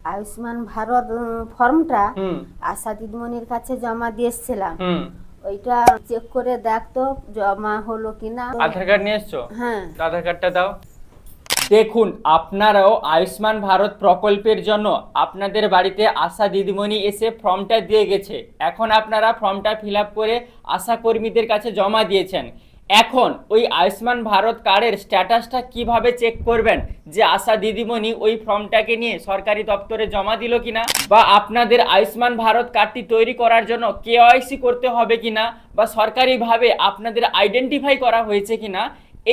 আয়ুষ্মান ভারত ফর্মটা আশা দিদিমণির কাছে জমা দিয়েছিলাম। ওইটা চেক করে দেখতো জমা হলো কিনা। আধার কার্ড নিয়ে এসছো? হ্যাঁ। আধার কার্ডটা দাও। দেখুন, আপনারাও আয়ুষ্মান ভারত প্রকল্পের জন্য আপনাদের বাড়িতে আশা দিদিমণি এসে ফর্মটা দিয়ে গেছে। এখন আপনারা ফর্মটা ফিল আপ করে আশা কর্মীদের কাছে জমা দিয়েছেন। এখন ওই আয়ুষ্মান ভারত কার্ডের স্ট্যাটাসটা কিভাবে চেক করবেন যে আশা দিদিমণি ওই ফর্মটাকে নিয়ে সরকারি দপ্তরে জমা দিল কিনা, বা আপনাদের আয়ুষ্মান ভারত কার্ডটি তৈরি করার জন্য কেওয়াইসি করতে হবে কিনা, বা সরকারিভাবে আপনাদের আইডেন্টিফাই করা হয়েছে কিনা,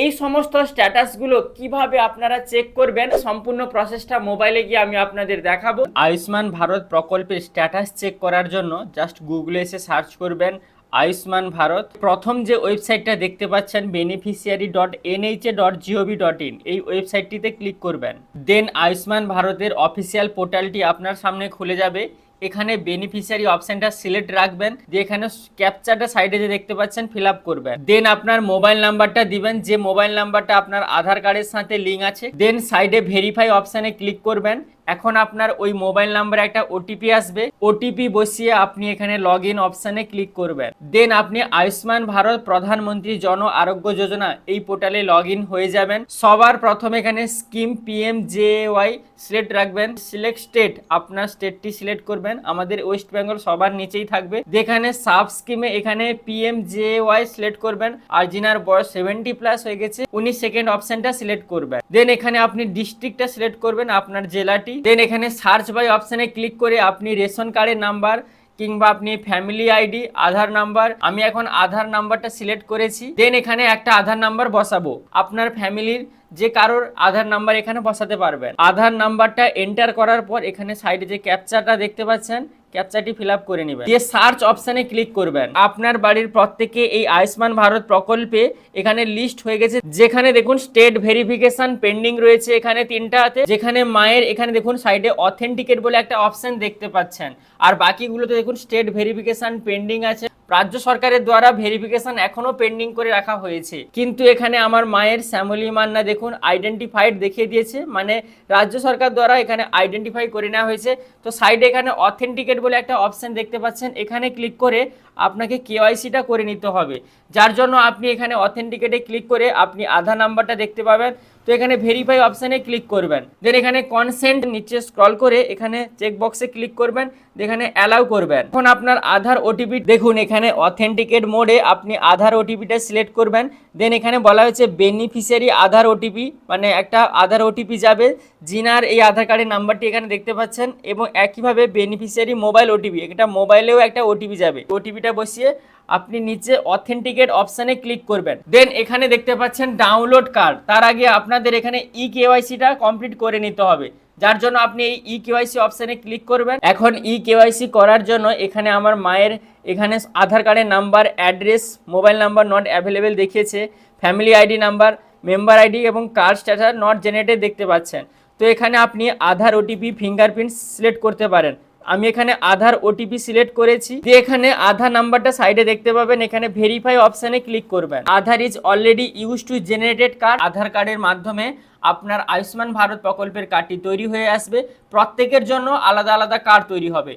এই সমস্ত স্ট্যাটাসগুলো কিভাবে আপনারা চেক করবেন সম্পূর্ণ প্রসেসটা মোবাইলে গিয়ে আমি আপনাদের দেখাবো। আয়ুষ্মান ভারত প্রকল্পের স্ট্যাটাস চেক করার জন্য জাস্ট গুগলে এসে সার্চ করবেন আয়ুষ্মান ভারত। প্রথম যে ওয়েবসাইটটা দেখতে পাচ্ছেন beneficiary.nha.gov.in, এই ওয়েবসাইটটিতে ক্লিক করবেন। দেন আয়ুষ্মান ভারতের অফিসিয়াল পোর্টালটি আপনার সামনে খুলে যাবে। এখানে বেনিফিশিয়ারি অপশনটা সিলেক্ট রাখবেন, দিয়ে এখানে ক্যাপচারটা সাইডে যে দেখতে পাচ্ছেন ফিল আপ করবেন। দেন আপনার মোবাইল নাম্বারটা দিবেন, যে মোবাইল নাম্বারটা আপনার আধার কার্ডের সাথে লিঙ্ক আছে। দেন সাইডে ভেরিফাই অপশানে ক্লিক করবেন। এখন আপনার ওই মোবাইল নাম্বারে একটা ওটিপি আসবে, ওটিপি বসিয়ে আপনি এখানে লগ ইন অপশানে ক্লিক করবেন। দেন আপনি আয়ুষ্মান ভারত প্রধানমন্ত্রী জন আরোগ্য যোজনা এই পোর্টালে লগ ইন হয়ে যাবেন। সবার প্রথমে এখানে স্কিম PMJY সিলেক্ট রাখবেন। সিলেক্ট স্টেট, আপনার স্টেটটি সিলেক্ট করবেন। আমাদের ওয়েস্ট বেঙ্গল সবার নিচেই থাকবে। যেখানে সাব স্কিমে এখানে PMJY সিলেক্ট করবেন, আর যিনার বয়স 70+ হয়ে গেছে উনি সেকেন্ড অপশনটা সিলেক্ট করবেন। দেন এখানে আপনি ডিস্ট্রিক্টটা সিলেক্ট করবেন, আপনার জেলাটি। দেন এখানে সার্চ বাই অপশানে ক্লিক করে আপনি রেশন কার্ডের নাম্বার কিংবা আপনি ফ্যামিলি আইডি, আধার নাম্বার, আমি এখন আধার নাম্বারটা সিলেক্ট করেছি। দেন এখানে একটা আধার নাম্বার বসাবো, আপনার ফ্যামিলির যে কারোর আধার নাম্বার এখানে বসাতে পারবেন। আধার নাম্বারটা এন্টার করার পর এখানে সাইডে যে ক্যাপচারটা দেখতে পাচ্ছেন ক্যাপচারটি ফিল আপ করে নেবেন, দিয়ে সার্চ অপশানে ক্লিক করবেন। আপনার বাড়ির প্রত্যেকে এই আয়ুষ্মান ভারত প্রকল্পে এখানে লিস্ট হয়ে গেছে, যেখানে দেখুন স্টেট ভেরিফিকেশন পেন্ডিং রয়েছে এখানে 3টাতে। যেখানে মায়ের এখানে দেখুন সাইডে অথেন্টিকেট বলে একটা অপশন দেখতে পাচ্ছেন, আর বাকিগুলোতে দেখুন স্টেট ভেরিফিকেশন পেন্ডিং আছে। রাজ্য সরকারের দ্বারা ভেরিফিকেশন এখনো পেন্ডিং করে রাখা হয়েছে, কিন্তু এখানে আমার মায়ের শ্যামলী মান্না দেখুন আইডেন্টিফাইড দেখিয়ে দিয়েছে, মানে রাজ্য সরকার দ্বারা এখানে আইডেন্টিফাই করে নেওয়া হয়েছে। তো সাইডে এখানে অথেন্টিকেট বলে একটা অপশন দেখতে পাচ্ছেন, এখানে ক্লিক করে আপনাকে কেওয়াইসিটা করে নিতে হবে, যার জন্য আপনি এখানে অথেন্টিকেটে ক্লিক করে আপনি আধার নাম্বারটা দেখতে পাবেন। তো এখানে ভেরিফাই অপশানে ক্লিক করবেন। দেন এখানে কনসেন্ট নিচে স্ক্রল করে এখানে চেক বক্সে ক্লিক করবেন, এখানে অ্যালাউ করবেন। এখন আপনার আধার ওটিপি দেখুন এখানে অথেন্টিকেট মোডে আপনি আধার ওটিপিটা সিলেক্ট করবেন। দেন এখানে বলা হয়েছে বেনিফিশিয়ারি আধার ওটিপি, মানে একটা আধার ওটিপি যাবে যিনার এই আধার কার্ডের নাম্বারটি এখানে দেখতে পাচ্ছেন, এবং একইভাবে বেনিফিশিয়ারি মোবাইল ওটিপি, এটা মোবাইলেও একটা ওটিপি যাবে। ওটিপিটা বসিয়ে আপনি নিচে অথেন্টিকেট অপশানে ক্লিক করবেন। দেন এখানে দেখতে পাচ্ছেন ডাউনলোড কার্ড। তার আগে আপনাদের এখানে কেওয়াইসিটা কমপ্লিট করে নিতে হবে, যার জন্য আপনি এই কেওয়াইসি অপশানে ক্লিক করবেন। এখন কেওয়াইসি করার জন্য এখানে আমার মায়ের এখানে আধার কার্ডের number, address, mobile number not available দেখিয়েছে, family ID number, member ID এবং কার্ড স্ট্যাটাস নট জেনারেটেড দেখতে পাচ্ছেন। তো এখানে আপনি আধার ওটিপি, ফিঙ্গারপ্রিন্ট সিলেক্ট করতে পারেন। আমি এখানে আধার ওটিপি সিলেক্ট করেছি, দিয়ে এখানে আধার নাম্বারটা সাইডে দেখতে পাবেন, এখানে ভেরিফাই অপশানে ক্লিক করবেন। Aadhaar is already use to generated card, Aadhaar কার্ডের মাধ্যমে আপনার আয়ুষ্মান ভারত প্রকল্পের কার্ডটি তৈরি হয়ে আসবে। প্রত্যেকের জন্য আলাদা আলাদা কার্ড তৈরি হবে,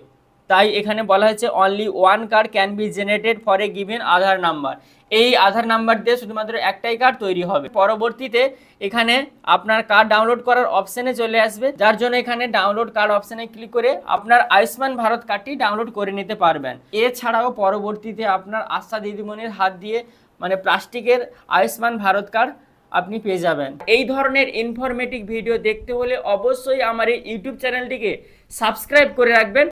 তাই এখানে বলা হয়েছে only one card can be generated for a given Aadhaar number. এই আধার নাম্বার দিয়ে শুধুমাত্র একটাই কার্ড তৈরি হবে। পরবর্তীতে এখানে আপনার কার্ড ডাউনলোড করার অপশানে চলে আসবে, যার জন্য এখানে ডাউনলোড কার্ড অপশানে ক্লিক করে আপনার আয়ুষ্মান ভারত কার্ডটি ডাউনলোড করে নিতে পারবেন। এছাড়াও পরবর্তীতে আপনার আশা দিদিমণির হাত দিয়ে মানে প্লাস্টিকের আয়ুষ্মান ভারত কার্ড আপনি পেয়ে যাবেন। এই ধরনের ইনফরমেটিভ ভিডিও দেখতে হলে অবশ্যই আমার এই ইউটিউব চ্যানেলটিকে সাবস্ক্রাইব করে রাখবেন।